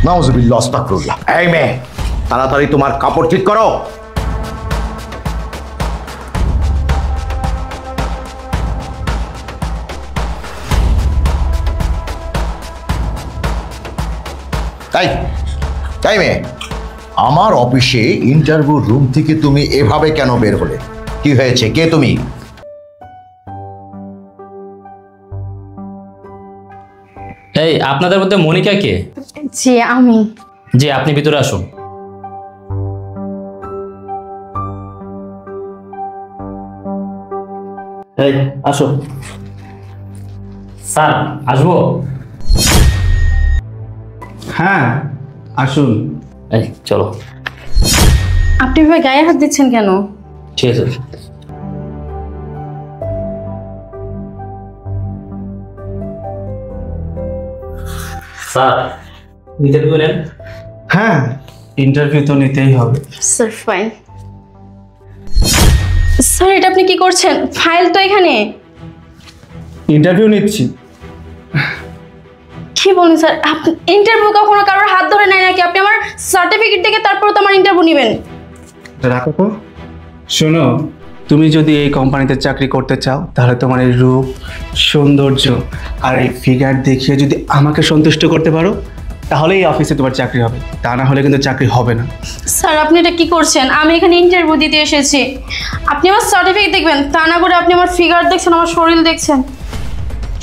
নাউজুবিল্লাহ, আস্তাগফিরুল্লাহ। এই মেয়ে, তাড়াতাড়ি তোমার কাপড় ঠিক করো। তাই তাই মেয়ে, আমার অফিসে ইন্টারভিউ রুম থেকে তুমি এভাবে কেন বের হলে? কি হয়েছে? কে তুমি? এই আপনাদের মধ্যে মনিকা কে? জি আমি। জি আপনি ভিতরে আসুন। এই আসো। স্যার আসবো? হ্যাঁ আসুন। এই চলো। আপনি ভাই গায়ে হাত দিচ্ছেন কেন? ঠিক আছে। স্যার ইন্টারভিউ নেন। হ্যাঁ ইন্টারভিউ তো নিতেই হবে। Sir fine. স্যার এটা আপনি কি করছেন? ফাইল তো এখানে। ইন্টারভিউ নিচ্ছি। কি বলেন স্যার? আপনি ইন্টারভিউ কখনো কারোর হাত ধরে নেয় নাকি? আপনি আমার সার্টিফিকেট দেখে তারপর তো আমার ইন্টারভিউ নেবেন। রাখো তো। শোনো, তুমি যদি এই কোম্পানিতে চাকরি করতে চাও তাহলে তোমার এই রূপ, সৌন্দর্য আর এই ফিগার দেখিয়ে যদি আমাকে সন্তুষ্ট করতে পারো তাহলে এই অফিসে তোমার চাকরি হবে, তা না হলে কিন্তু চাকরি হবে না। স্যার আপনি এটা কি করছেন? আমি এখানে ইন্টারভিউ দিতে এসেছি। আপনি আমার সার্টিফিকেট দেখবেন, তা না করে আপনি আমার ফিগার দেখছেন, আমার শরীর দেখছেন।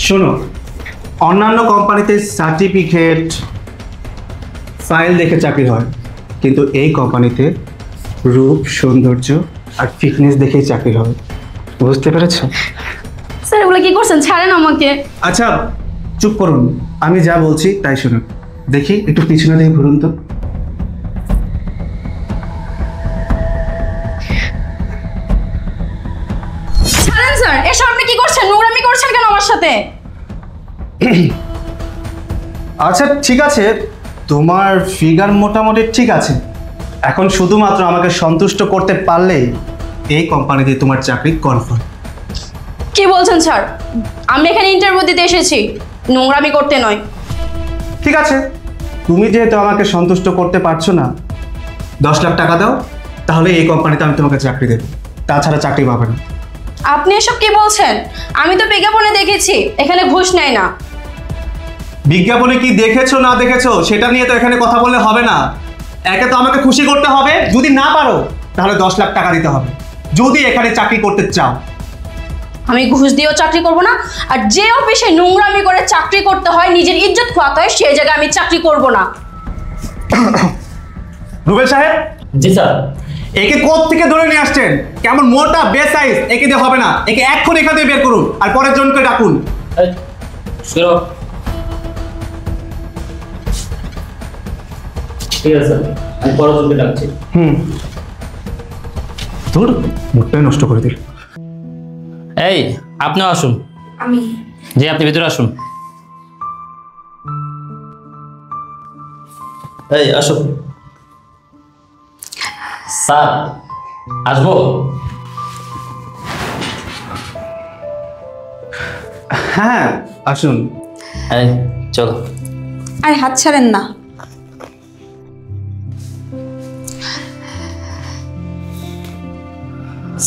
শোনো, অন্যান্য কোম্পানিতে সার্টিফিকেট, ফাইল দেখে চাকরি হয়, কিন্তু এই কোম্পানিতে রূপ, সৌন্দর্য আর ফিটনেস দেখেই চাকরি হবে। বুঝতে পেরেছো? স্যার এগুলো কি করছেন? ছাড়েন আমাকে। আচ্ছা চুপ করুন, আমি যা বলছি তাই শুনুন। দেখি একটু পিছনে দিয়ে ঘুরুন তো। ছাড়েন স্যার, এসব আপনি কি করছেন? নোংরামি করছেন কেন আমার সাথে? আচ্ছা ঠিক আছে, তোমার ফিগার মোটামুটি ঠিক আছে। এখন শুধুমাত্র আমাকে সন্তুষ্ট করতে পারলেই এই কোম্পানিতে তোমার চাকরি কনফার্ম। কি বলছেন স্যার? আমি এখানে ইন্টারভিউ দিতে এসেছি, নোংরামি করতে নয়। ঠিক আছে, তুমি যেহেতু আমাকে সন্তুষ্ট করতে পারছো না, 10 লাখ টাকা দাও, তাহলে এই কোম্পানিতে আমি তোমাকে চাকরি দেবো, তাছাড়া চাকরি পাবে না। আপনি এসব কি বলছেন? আমি তো বিজ্ঞাপনে দেখেছি এখানে ঘুষ নেয় না। বিজ্ঞাপনে কি দেখেছো না দেখেছো সেটা নিয়ে তো এখানে কথা বললে হবে না। একে তো আমাকে খুশি করতে হবে, যদি না পারো তাহলে 10 লাখ টাকা দিতে হবে যদি এখানে চাকরি করতে চাও। আমি ঘুষ দিয়েও চাকরি করব না, আর যে অফিসে নোংরামি করে চাকরি করতে হয়, নিজের ইজ্জত খোয়াতে হয়, সেই জায়গায় আমি চাকরি করব না। রুবেল সাহেব। জি স্যার। একে কোথা থেকে ধরে নিয়ে আসছেন? কেমন মোটা বেসাইজ, একে দিয়ে হবে না। একে এখন এখান থেকে বের করুন আর পরের জনকে ডাকুন। ঠিক আছে স্যার, আমি পরের জনকে ডাকছি। তোর মুখটাই নষ্ট করে দিল। এই আপনিও আসুন। আমি জি আপনি ভিতরে আসুন। এই আসো। স্যার আসবো? হ্যাঁ আসুন। এই চলো। আরে হাত ছাড়েন না।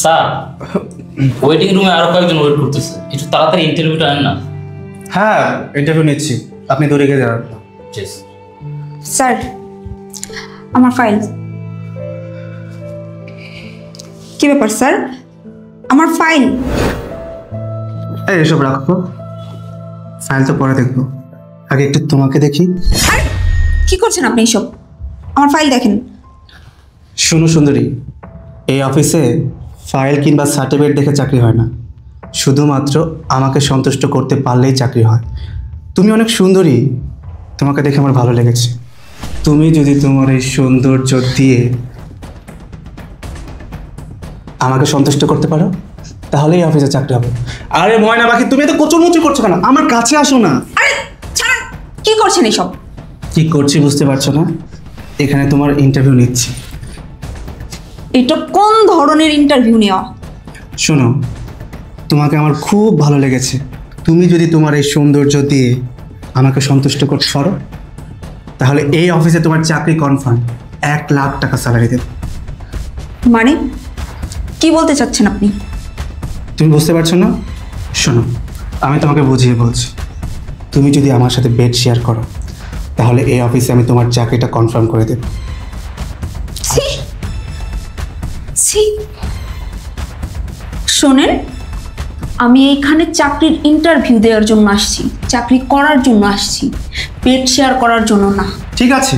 স্যার ওয়েটিং রুমে আরো কয়েকজন ওয়েট করতেছে, একটু তাড়াতাড়ি ইন্টারভিউটা আনেন না। হ্যাঁ ইন্টারভিউ নিচ্ছি, আপনি দূরে গিয়ে দাঁড়ান। স্যার আমার ফাইল। কি ব্যাপার স্যার? আমার ফাইল। এই এসব রাখো, ফাইল তো পরে দেখবো, আগে একটু তোমাকে দেখি। আরে কি করছেন আপনি এসব? আমার ফাইল দেখেন। শোনো সুন্দরী, এই অফিসে ফাইল কিংবা সার্টিফিকেট দেখে চাকরি হয় না, শুধুমাত্র আমাকে সন্তুষ্ট করতে পারলেই চাকরি হয়। তুমি অনেক সুন্দরী, তোমাকে দেখে আমার ভালো লেগেছে। তুমি যদি তোমার এই সৌন্দর্য দিয়ে আমাকে সন্তুষ্ট করতে পারো তাহলে এই অফিসে চাকরি হবে। আরে ময়না পাখি, তুমি এত কোচুমুচি করছো কেন? আমার কাছে আসো না। আরে ছাড়েন, কি করছেন এসব? কি করছি বুঝতে পারছো না? এখানে তোমার ইন্টারভিউ নিচ্ছি। এটা কোন ধরনের ইন্টারভিউ নেওয়া? শোনো, তোমাকে আমার খুব ভালো লেগেছে। তুমি যদি তোমার এই সৌন্দর্য দিয়ে আমাকে সন্তুষ্ট করতে পারো তাহলে এই অফিসে তোমার চাকরি কনফার্ম। 1,00,000 টাকা স্যালারি দেব। মানে কি বলতে চাচ্ছেন আপনি? তুমি বুঝতে পারছো না? শোনো, আমি তোমাকে বুঝিয়ে বলছি। তুমি যদি আমার সাথে বেড শেয়ার করো তাহলে এই অফিসে আমি তোমার চাকরিটা কনফার্ম করে দেব। ছি ছি, শোনেন, আমি এইখানে চাকরির ইন্টারভিউ দেওয়ার জন্য আসছি, চাকরি করার জন্য আসছি, পেট শেয়ার করার জন্য না। ঠিক আছে,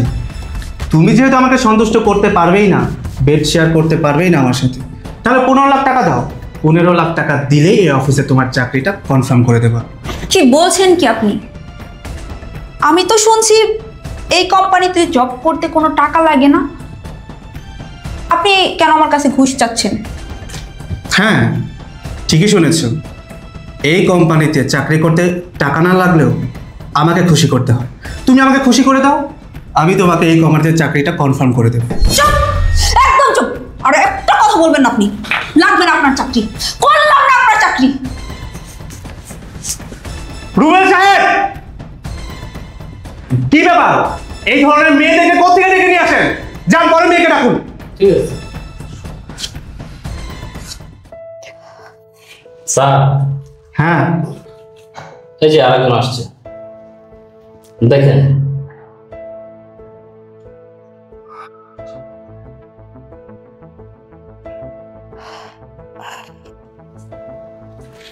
তুমি যেহেতু আমাকে সন্তুষ্ট করতে পারবেই না, বেড শেয়ার করতে পারবেই না আমার সাথে, তাহলে 15,00,000 টাকা দাও। 15,00,000 টাকা দিলেই এই অফিসে তোমার চাকরিটা কনফার্ম করে দেবো। কি বলছেন কি আপনি? আমি তো শুনছি এই কোম্পানিতে জব করতে কোনো টাকা লাগে না। আপনি কেন আমার কাছে ঘুষ চাচ্ছেন? হ্যাঁ, ঠিকই শুনেছ। এই কোম্পানিতে চাকরি করতে টাকা না লাগলেও আমাকে খুশি করতে হয়। তুমি আমাকে খুশি করে দাও, আমি তোমাকে এই কোম্পানিতে চাকরিটা কনফার্ম করে দেবো। চুপ, একদম চুপ। আর একটা কথা বলবেন না আপনি। লাগবে না আপনার চাকরি, করলাম না আপনার চাকরি। রুবেল সাহেব, কি ব্যাপার? এই ধরনের মেয়েদেরকে কোথা থেকে নিয়ে আসেন? যান, পরে মেয়েকে ডাকুন। ঠিক আছে স্যার। হ্যাঁ, এই যে আরেকজন আসছে, দেখেন।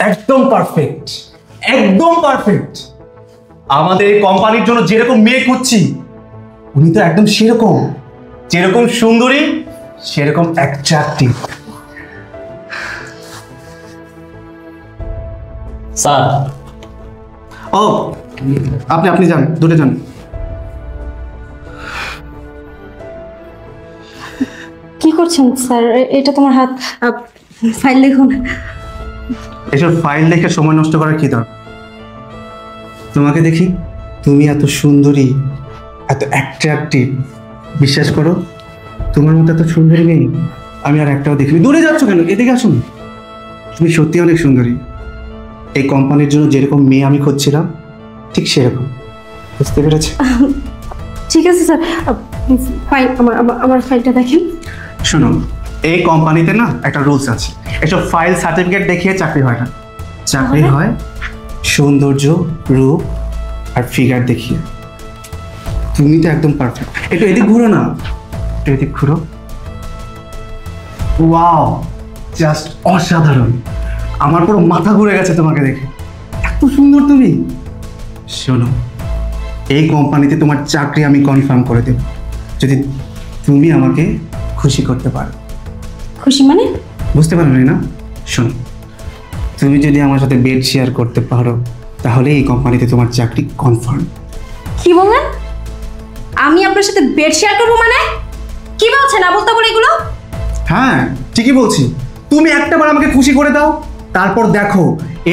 একদম পারফেক্ট, একদম পারফেক্ট। আমাদের এই কোম্পানির জন্য যেরকম মেয়ে খুঁজছি উনি তো একদম সেরকম, যেরকম সুন্দরী সেরকম অ্যাট্রাক্টিভ। স্যার, ও আপনি যান, দূরে যান। কি করছেন স্যার? এটা তোমার হাত, ফাইল দেখুন। এসব ফাইল দেখে সময় নষ্ট করার কি দরকার? তোমাকে দেখি, তুমি এত সুন্দরী, এত অ্যাট্রাক্টিভ, বিশ্বাস করো তোমার মতো এত সুন্দরী নেই আমি আর একটাও দেখিনি। দূরে যাচ্ছ কেন? এদিকে আসুন। তুমি সত্যি অনেক সুন্দরী। এই কোম্পানির জন্য যেরকম মেয়ে আমি খুঁজছিলাম ঠিক সেরকম, বুঝতে পেরেছি? ঠিক আছে স্যার, ফাইল আমার ফাইলটা দেখেন। শোনো, এই কোম্পানিতে না একটা রুলস আছে, এসব ফাইল সার্টিফিকেট দেখিয়ে চাকরি হয় না। চাকরি হয় সৌন্দর্য, রূপ আর ফিগার দেখিয়ে। তুমি তো একদম পারফেক্ট। একটু এদিক ঘুরো না, একটু এদিক ঘুরো। ওয়াও, জাস্ট অসাধারণ। আমার পুরো মাথা ঘুরে গেছে তোমাকে দেখে, এত সুন্দর তুমি। শোনো, এই কোম্পানিতে তোমার চাকরি আমি কনফার্ম করে দেব যদি তুমি আমাকে খুশি করতে পারো। খুশি মানে? বুঝতে পারোনি না? শোনো, তুমি যদি আমার সাথে বেড শেয়ার করতে পারো তাহলে এই কোম্পানিতে তোমার চাকরি কনফার্ম। কি বললেন? আমি আপনার সাথে বেড শেয়ার করবো মানে? কি বলছেন আবল তাবল এগুলো? হ্যাঁ, ঠিকই বলছি। তুমি একটাবার আমাকে খুশি করে দাও, তারপর দেখো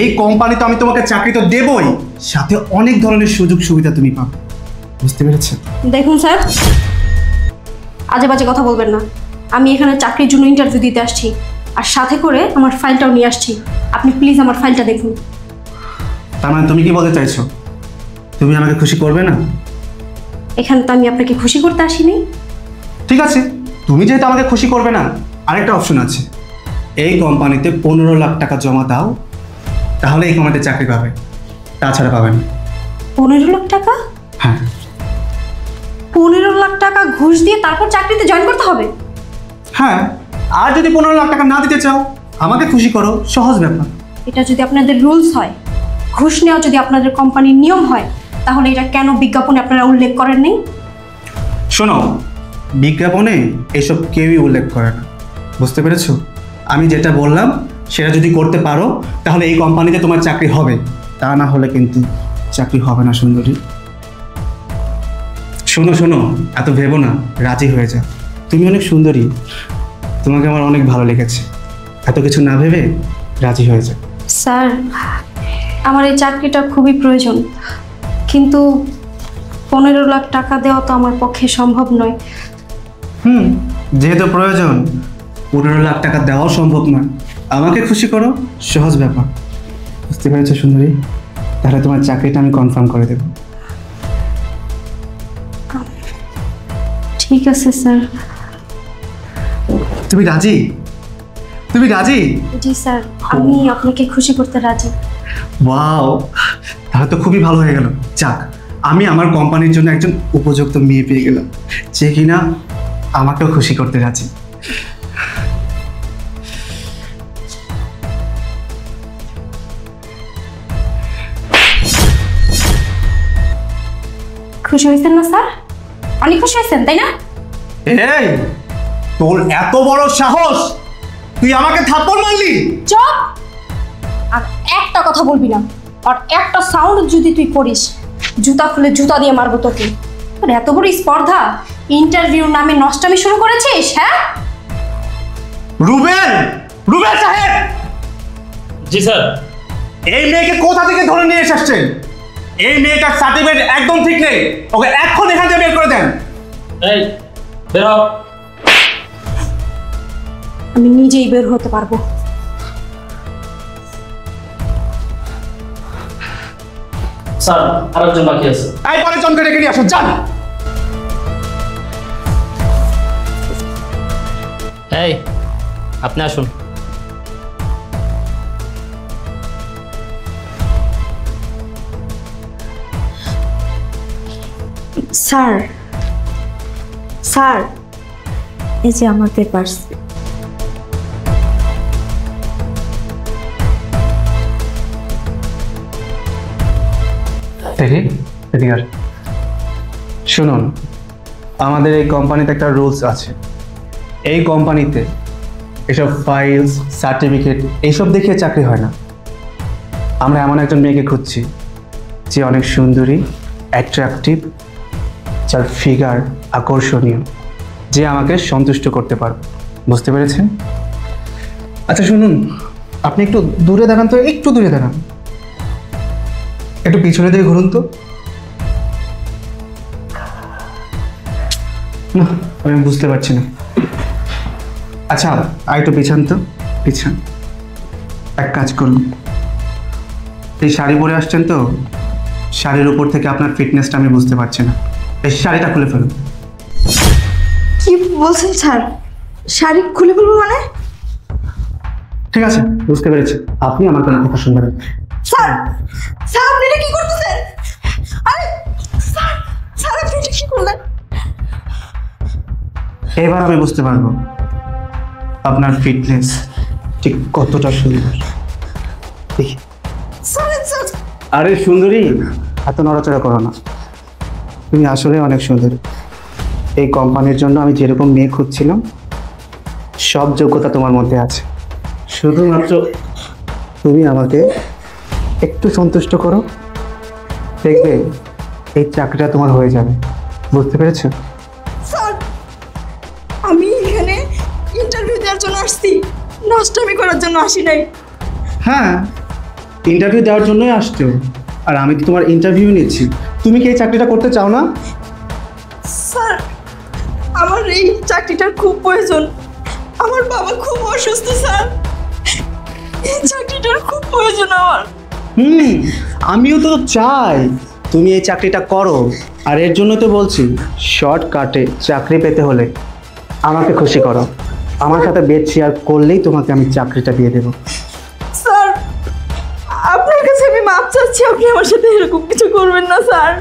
এই কোম্পানি তো আমি তোমাকে চাকরি তো দেবই, সাথে অনেক ধরনের সুযোগ সুবিধা তুমি পাবে। বুঝতে পেরেছো? দেখুন স্যার, আজে বাজে কথা বলবেন না। আমি এখানে চাকরির জন্য ইন্টারভিউ দিতে আসছি, আর সাথে করে আমার ফাইলটাও নিয়ে আসছি। আপনি প্লিজ আমার ফাইলটা দেখুন। তার মানে তুমি কি বলতে চাইছো? তুমি আমাকে খুশি করবে না? এখানে তো আমি আপনাকে খুশি করতে আসিনি। ঠিক আছে, তুমি যেহেতু আমাকে খুশি করবে না, আরেকটা অপশন আছে। এই কোম্পানিতে 15,00,000 টাকা জমা দাও, তাহলে এই কোম্পানিতে চাকরি পাবে, তাছাড়া পাবে না। 15 লাখ টাকা? হ্যাঁ। 15 লাখ টাকা ঘুষ দিয়ে তারপর চাকরিতে জয়েন করতে হবে? হ্যাঁ, আর যদি 15,00,000 টাকা না দিতে চাও আমাকে খুশি করো, সহজ ব্যাপার। এটা যদি আপনাদের রুলস হয়, ঘুষ নেওয়া যদি আপনাদের কোম্পানির নিয়ম হয়, তাহলে এটা কেন বিজ্ঞাপনে আপনারা উল্লেখ করেন নাই? শোনো, বিজ্ঞাপনে এসব কেউই উল্লেখ করে না, বুঝতে পেরেছো? আমি যেটা বললাম সেটা যদি করতে পারো তাহলে এই কোম্পানিতে তোমার চাকরি হবে, তা না হলে কিন্তু চাকরি হবে না সুন্দরী। শোনো শোনো, এত ভেবো না, রাজি হয়ে যাও। তুমি অনেক সুন্দরী, তোমাকে আমার অনেক ভালো লেগেছে। এত কিছু না ভেবে রাজি হয়ে যাও। স্যার, আমার এই চাকরিটা খুবই প্রয়োজন, কিন্তু 15 লাখ টাকা দেওয়া তো আমার পক্ষে সম্ভব নয়। যেহেতু প্রয়োজন, 15,00,000 টাকা দেওয়াও সম্ভব নয়। আমাকে খুশি করো, সহজ ব্যাপার। বুঝতে পেরেছো সুন্দরী? তাহলে তোমার চাকরিটা আমি কনফার্ম করে দেব। ঠিক আছে স্যার। তুমি রাজি? তুমি রাজি? জি স্যার, আমি আপনাকে খুশি করতে রাজি। ওয়াও, তাহলে তো খুবই ভালো হয়ে গেল। যাক, আমি আমার কোম্পানির জন্য একজন উপযুক্ত মেয়ে পেয়ে গেলাম, যে কিনা আমাকেও খুশি করতে রাজি। খুশি হয়েছেন না স্যার? অনেক খুশি হয়েছেন তাই না? এই, তোর এত বড় সাহস, তুই আমাকে থাপ্পড় মারলি? চুপ! আর একটা কথা বলবি না, আর একটা সাউন্ড যদি তুই করিস, জুতা খুলে জুতা দিয়ে মারবো তোকে। তোর এত বড় স্পর্ধা, ইন্টারভিউর নামে নষ্টামি শুরু করেছিস? হ্যাঁ রুবেল, রুবেল সাহেব, জি স্যার। এই মেয়েকে কোথা থেকে ধরে নিয়ে এসেছেন? এই মেয়েটার সার্টিফিকেট একদম ঠিক নেই, ওকে এখন এখান থেকে বের করে দেন। এই বের হ। আমি নিজেই বের হতে পারবো। স্যার আরেকজন বাকি আছে। এই পরে জনকে ডেকে নিয়ে আসুন, যান। এই আপনি আসুন। স্যার, স্যার, এই যে আমার পেপারস। শুনুন, আমাদের এই কোম্পানিতে একটা রুলস আছে। এই কোম্পানিতে এসব ফাইলস, সার্টিফিকেট এইসব দেখিয়ে চাকরি হয় না। আমরা এমন একজন মেয়েকে খুঁজছি যে অনেক সুন্দরী, অ্যাট্রাকটিভ, যার ফিগার আকর্ষণীয়, যে আমাকে সন্তুষ্ট করতে পারবে। বুঝতে পেরেছেন? আচ্ছা শুনুন, আপনি একটু দূরে দাঁড়ান তো, একটু দূরে দাঁড়ান, একটু পিছনে দিকে ঘুরুন তো। না, আমি বুঝতে পারছি না। আচ্ছা, আর একটু পিছান তো, পিছান। এক কাজ করুন, এই শাড়ি পরে আসছেন তো, শাড়ির উপর থেকে আপনার ফিটনেসটা আমি বুঝতে পারছি না। এই শাড়িটা খুলে ফেলুন। কি বলছেন স্যার? শাড়ি খুলে ফেলবো মানে? ঠিক আছে, বুঝতে পেরেছি। আপনি আমার কোনো কথা শুনবেন না। স্যার, স্যার আপনি এটা কি করতেছেন? আরে স্যার, স্যার আপনি এটা কি করলেন? এবার আমি বুঝতে পারবো আপনার ফিটনেস ঠিক কতটা সুন্দর। দেখি। স্যার, স্যার, আরে সুন্দরী, এত নড়াচড়া করো না। তুমি আসলে অনেক সুন্দরী। এই কোম্পানির জন্য আমি যেরকম মেয়ে খুঁজছিলাম, সব যোগ্যতা তোমার মধ্যে আছে। শুধুমাত্র তুমি আমাকে একটু সন্তুষ্ট করো, দেখবে এই চাকরিটা তোমার হয়ে যাবে। বুঝতে পেরেছো? স্যার আমি এখানে ইন্টারভিউ দেওয়ার জন্য আসছি, নষ্টামি করার জন্য আসি নাই। হ্যাঁ, ইন্টারভিউ দেওয়ার জন্যই আসছো, আর আমি তো তোমার ইন্টারভিউ নিচ্ছি। তুমি কি এই চাকরিটা করতে চাও না? স্যার আমার এই চাকরিটার খুব প্রয়োজন, আমার বাবা খুব অসুস্থ স্যার, এই চাকরিটার খুব প্রয়োজন আমার। আমিও তো চাই তুমি এই চাকরিটা করো, আর এর জন্য তো বলছি, শর্টকাটে চাকরি পেতে হলে আমাকে খুশি করো। আমার সাথে বেড শেয়ার করলেই তোমাকে আমি চাকরিটা দিয়ে দেবো। স্যার আপনার কাছে আমি মাপ চাচ্ছি, আপনি আমার সাথে এরকম কিছু করবেন না স্যার,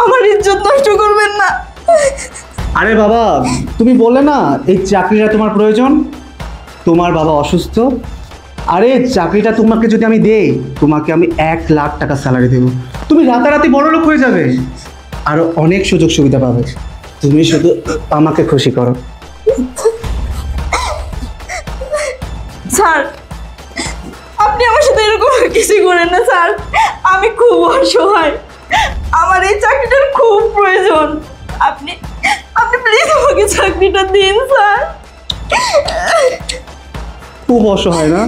আমার ইজ্জত নষ্ট করবেন না। আরে বাবা, তুমি বললে না এই চাকরিটা তোমার প্রয়োজন, তোমার বাবা অসুস্থ। আরে চাকরিটা তোমাকে যদি আমি দেই, তোমাকে আমি 1 লাখ টাকা স্যালারি দেবো, তুমি রাতারাতি বড়লোক হয়ে যাবে, আরো অনেক সুযোগ সুবিধা পাবে। তুমি শুধু আমাকে খুশি করো। স্যার আপনি আমার সাথে এরকম কিছু করেন না স্যার, আমি খুব অসহায়, আমার এই চাকরিটার খুব প্রয়োজন, আপনি আপনি প্লিজ আমাকে চাকরিটা দিন স্যার। খুব অসহায় না?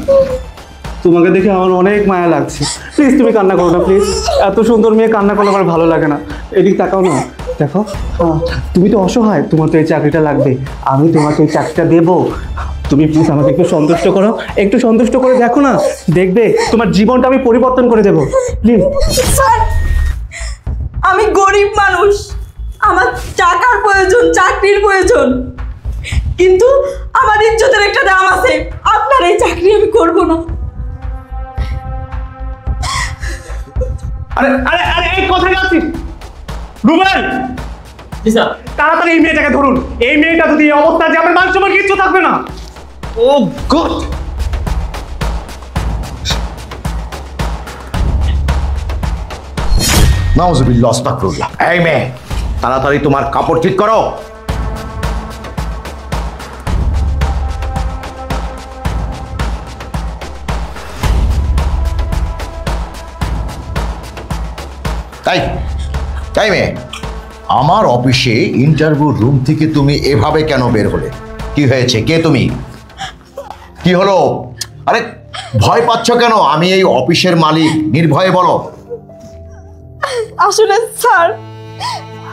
তোমাকে দেখে আমার অনেক মায়া লাগছে। প্লিজ তুমি কান্না করো না, প্লিজ। এত সুন্দর মেয়ে কান্না করলে আমার ভালো লাগে না। এদিক তাকাও না, দেখো, তুমি তো অসহায়, তোমার তো এই চাকরিটা লাগবে, আমি তোমাকে এই চাকরিটা দেবো। তুমি প্লিজ আমাকে একটু সন্তুষ্ট করো, একটু সন্তুষ্ট করে দেখো না, দেখবে তোমার জীবনটা আমি পরিবর্তন করে দেবো। প্লিজ। স্যার আমি গরিব মানুষ, চাকরির প্রয়োজন, কিন্তু আমার ইজ্জতের একটা দাম আছে। আপনার এই চাকরি আমি করব না। আরে আরে আরে এই কোথায় যাচ্ছিস রুবেল? জি স্যার। তাড়াতাড়ি এই মেয়েটাকে ধরুন। এই মেয়েটা যদি এই অবস্থা যে আমার মান সম্মান কিচ্ছু থাকবে না। ও গড! নাউজুবিল্লাহ, আস্তাগফিরুল্লাহ। এই মেয়ে, তাড়াতাড়ি তোমার কাপড় ঠিক করো। তাই তাই মেয়ে, আমার অফিসে ইন্টারভিউ রুম থেকে তুমি এভাবে কেন বের হলে? কি হয়েছে? কে তুমি? কি হলো? আরে ভয় পাচ্ছ কেন? আমি এই অফিসের মালিক, নির্ভয়ে বলো। আসলে স্যার,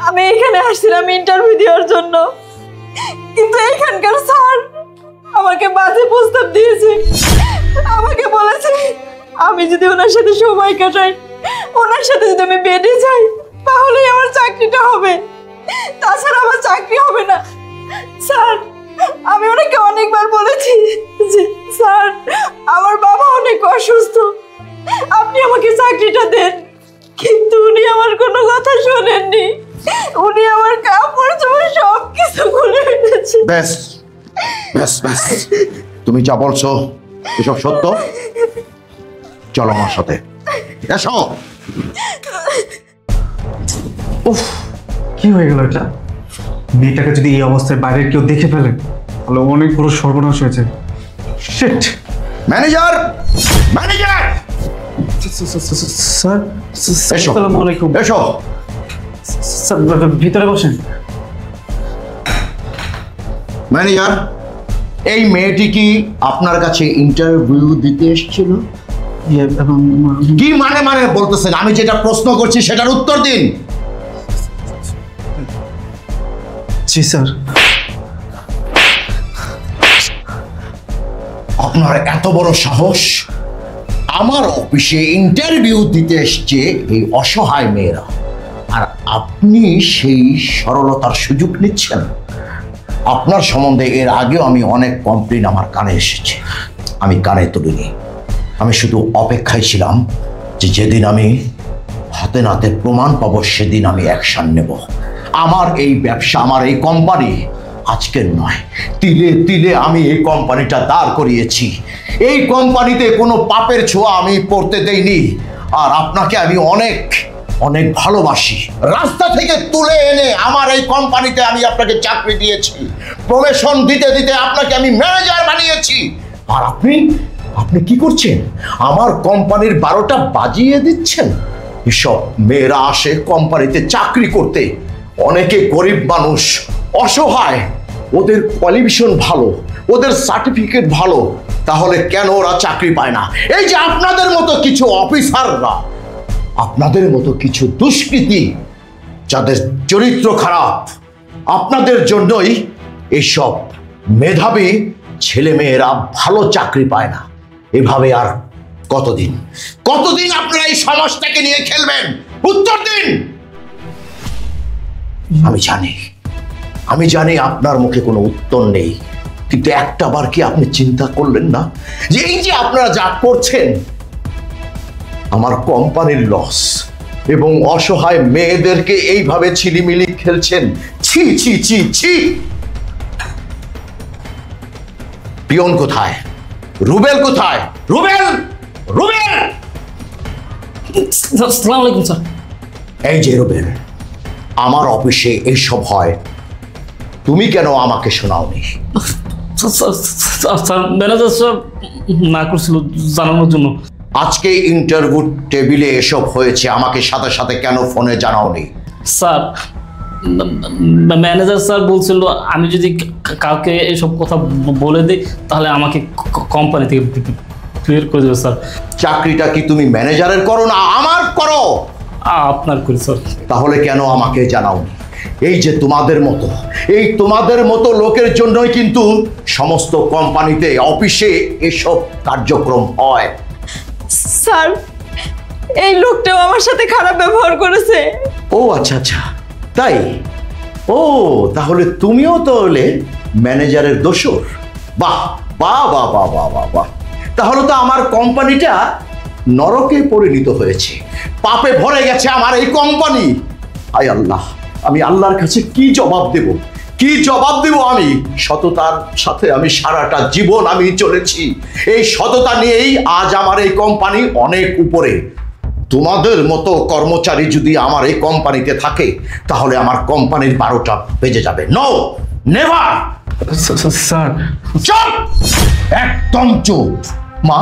আমি এখানে আসছিলাম ইন্টারভিউ দেওয়ার জন্য, কিন্তু এখানকার স্যার আমাকে বাজে প্রস্তাব দিয়েছে। আমাকে বলেছে আমি যদি ওনার সাথে সময় কাটাই, ওনার সাথে যদি আমি বেডে যাই, তাহলেই আমার চাকরিটা হবে, তাছাড়া আমার চাকরি হবে না। স্যার, আমি ওনাকে অনেকবার বলেছি যে স্যার, আমার বাবা অনেক অসুস্থ, আপনি আমাকে চাকরিটা দেন, কিন্তু উনি আমার কোনো কথা শোনেননি। উনি আমার কাপড় চোপড় সব কিছু খুলে ফেলেছে। ব্যাস ব্যাস ব্যাস, তুমি যা বলছো এসব সত্য? চলো আমার সাথে, এসো। উফ, কি হয়ে গেল এটা? মেয়েটাকে যদি এই অবস্থায় বাইরের কেউ দেখে ফেলে তাহলে অনেক বড় সর্বনাশ হয়েছে। শিট! ম্যানেজার, ম্যানেজার, স্যার, এসো আসসালামু আলাইকুম। এসো। স্যার, ভিতরে বসেন। ম্যানেজার, এই মেয়েটি কি আপনার কাছে ইন্টারভিউ দিতে এসেছিল? এবং কি মানে মানে বলতেছেন? আমি যেটা প্রশ্ন করছি সেটার উত্তর দিন। জি স্যার। আপনার এত বড় সাহস! আমার অফিসে ইন্টারভিউ দিতে এসছে এই অসহায় মেয়েরা, আর আপনি সেই সরলতার সুযোগ নিচ্ছেন? আপনার সম্বন্ধে এর আগেও আমি অনেক কমপ্লেন আমার কানে এসেছে, আমি কানে তুলিনি। আমি শুধু অপেক্ষায় ছিলাম যে যেদিন আমি হাতে নাতে প্রমাণ পাবো সেদিন আমি অ্যাকশন নেব। আমার এই ব্যবসা, আমার এই কোম্পানি আজকের নয়, তিলে তিলে আমি এই কোম্পানিটা দাঁড় করিয়েছি। এই কোম্পানিতে কোনো পাপের ছোঁয়া আমি পড়তে দেইনি। আর আপনাকে আমি অনেক অনেক ভালোবাসি। রাস্তা থেকে তুলে এনে আমার এই কোম্পানিতে আমি আপনাকে চাকরি দিয়েছি, প্রমোশন দিতে দিতে আপনাকে আমি ম্যানেজার বানিয়েছি। আর আপনি আপনি কি করছেন? আমার কোম্পানির 12টা বাজিয়ে দিচ্ছেন। এসব মেয়েরা আসে কোম্পানিতে চাকরি করতে, অনেকে গরিব মানুষ, অসহায়, ওদের কোয়ালিফিকেশন ভালো, ওদের সার্টিফিকেট ভালো, তাহলে কেন ওরা চাকরি পায় না? এই যে আপনাদের মতো কিছু অফিসাররা, আপনাদের মতো কিছু দুষ্কৃতী যাদের চরিত্র খারাপ, আপনাদের জন্যই এইসব মেধাবী ছেলেমেয়েরা ভালো চাকরি পায় না। এভাবে আর কতদিন কতদিন আপনারা এই সমাজটাকে নিয়ে খেলবেন? উত্তর দিন। আমি জানি আপনার মুখে কোনো উত্তর নেই, কিন্তু একটা বার কি আপনি চিন্তা করলেন না যে এই যে আপনারা যা করছেন, আমার কোম্পানির লস এবং অসহায় মেয়েদেরকে এইভাবে ছিলিমিলি খেলছেন? ছি ছি ছি ছি! পিয়ন কোথায়? রুবেল কোথায়? রুবেল, রুবেল! আসসালামু আলাইকুম স্যার। এই যে রুবেল, আমার অফিসে এইসব হয়, তুমি কেন আমাকে শোনাওনি? স্যার, ম্যানেজার স্যার না করছিল জানানোর জন্য। আজকে ইন্টারভিউ টেবিলে এসব হয়েছে, আমাকে সাথে সাথে কেন ফোনে জানাওনি? স্যার, ম্যানেজার স্যার বলছিল আমি যদি কাউকে এসব কথা বলে দিই তাহলে আমাকে কোম্পানি থেকে বের করে দেবে। স্যার, চাকরিটা কি তুমি ম্যানেজারের করো না আমার করো? আপনার করি স্যার। তাহলে কেন আমাকে জানাওনি? এই যে তোমাদের মতো লোকের জন্যই কিন্তু সমস্ত কোম্পানিতে, অফিসে এসব কার্যক্রম হয়। স্যার, এই লোকটাও আমার সাথে খারাপ ব্যবহার করেছে। ও আচ্ছা আচ্ছা, তাই ও তাহলে তুমিও তো হলে ম্যানেজারের দোসর। বাহ বাহ বাহ বাহ বাহ বাহ বাহ, তাহলে তো আমার কোম্পানিটা নরকে পরিণত হয়েছে, পাপে ভরে গেছে আমার এই কোম্পানি। আয় আল্লাহ, আমি আল্লাহর কাছে কি জবাব দেব, কি জবাব দেব? আমি সততার সাথে আমি সারাটা জীবন আমি চলেছি, এই সততা নিয়েই আজ আমার এই কোম্পানি অনেক উপরে। তোমাদের মতো কর্মচারী যদি আমার এই কোম্পানিতে থাকে তাহলে আমার কোম্পানির 12টা বেজে যাবে। No, never. স্যার, চুপ, একদম চুপ। মা,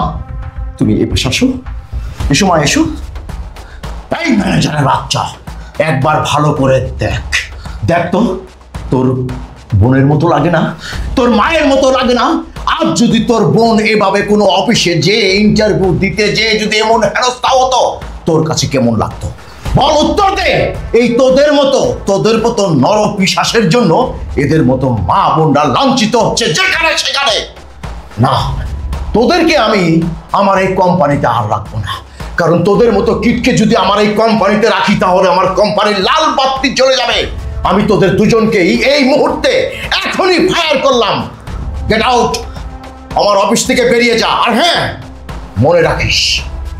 তুমি এই পাশে আসো, এসো মা, এসো। এই ম্যানেজারের বাচ্চা, একবার ভালো করে দেখ, দেখ তো, তোর বোনের মতো লাগে না? তোর মায়ের মতো লাগে না? আজ যদি তোর বোন এভাবে কোনো অফিসে যে ইন্টারভিউ দিতে যে যদি এমন হেনস্থা হতো, তোর কাছে কেমন লাগতো? বল, উত্তর দে। এই তোদের মতো নরপিশাচের জন্য এদের মতো মা বোনরা লাঞ্ছিত হচ্ছে যেখানে সেখানে। না, তোদেরকে আমি আমার এই কোম্পানিতে আর রাখবো না, কারণ তোদের মতো কিটকে যদি আমার এই কোম্পানিতে রাখি তাহলে আমার কোম্পানির লাল বাতি চলে যাবে। আমি তোদের দুজনকেই এই মুহূর্তে এখনই ফায়ার করলাম। গেট আউট, আমার অফিস থেকে বেরিয়ে যা। আর হ্যাঁ, মনে রাখিস,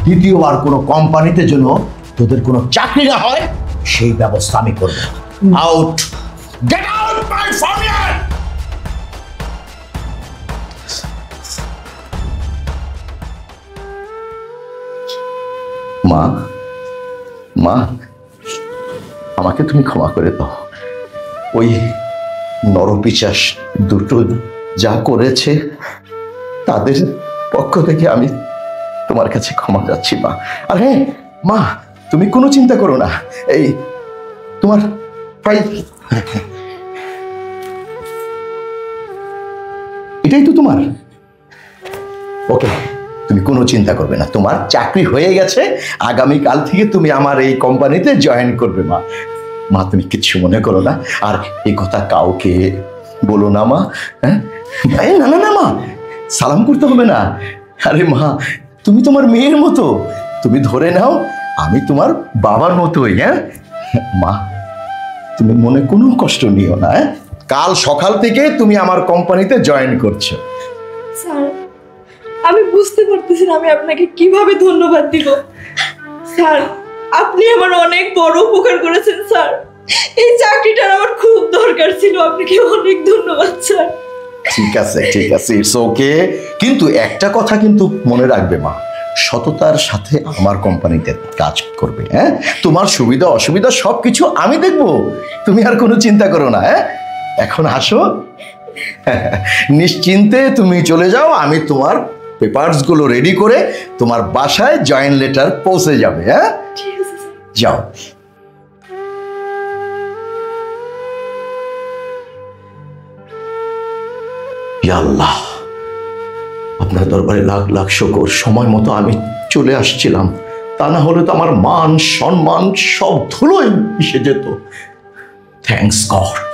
দ্বিতীয়বার কোনো কোম্পানিতে যেন তোদের কোনো চাকরি না হয় সেই ব্যবস্থা আমি করব। আউট, গেট আউট মাই ফামিয়ার। মা, মা, আমাকে তুমি ক্ষমা করে দাও। ওই নরপিশাচ দুটো যা করেছে তাদের পক্ষ থেকে আমি তোমার কাছে ক্ষমা চাচ্ছি মা। আর হ্যাঁ মা, তুমি কোনো চিন্তা করো না, এই তোমার ফাইল, এটাই তো তোমার। ওকে, তুমি কোনো চিন্তা করবে না, তোমার চাকরি হয়ে গেছে। আগামীকাল থেকে তুমি আমার এই কোম্পানিতে জয়েন করবে মা। মা, তুমি কিচ্ছু মনে করো না, আর এই কথা কাউকে বলো না মা। হ্যাঁ, না না না মা, সালাম করতে হবে না। আরে মা, তুমি তোমার মেয়ের মতো, তুমি ধরে নাও আমি তোমার বাবার মতোই। হ্যাঁ মা, তুমি মনে কোনো কষ্ট নিও না। কাল সকাল থেকে তুমি আমার কোম্পানিতে জয়েন করছো। স্যার, আমি বুঝতে পারতেছি না আমি আপনাকে কিভাবে ধন্যবাদ দিব। স্যার, আপনি আমার অনেক বড় উপকার করেছেন স্যার। এই চাকরিটার আমার খুব দরকার ছিল, আপনাকে অনেক ধন্যবাদ স্যার। ঠিক আছে, ঠিক আছে, ইটস ওকে। কিন্তু একটা কথা কিন্তু মনে রাখবে মা, সততার সাথে আমার কোম্পানিতে কাজ করবে। হ্যাঁ, তোমার সুবিধা অসুবিধা সবকিছু আমি দেখবো, তুমি আর কোনো চিন্তা করো না। হ্যাঁ, এখন আসো, নিশ্চিন্তে তুমি চলে যাও। আমি তোমার পেপারস গুলো রেডি করে তোমার বাসায় জয়েন লেটার পৌঁছে যাবে। হ্যাঁ, ঠিক আছে স্যার। যাও। ইয়া আল্লাহ, আপনার দরবারে লাখ লাখ শুকর, সময় মতো আমি চলে আসছিলাম, তা না হলে তো আমার মান সম্মান সব ধুলোয় মিশে যেত। Thanks god.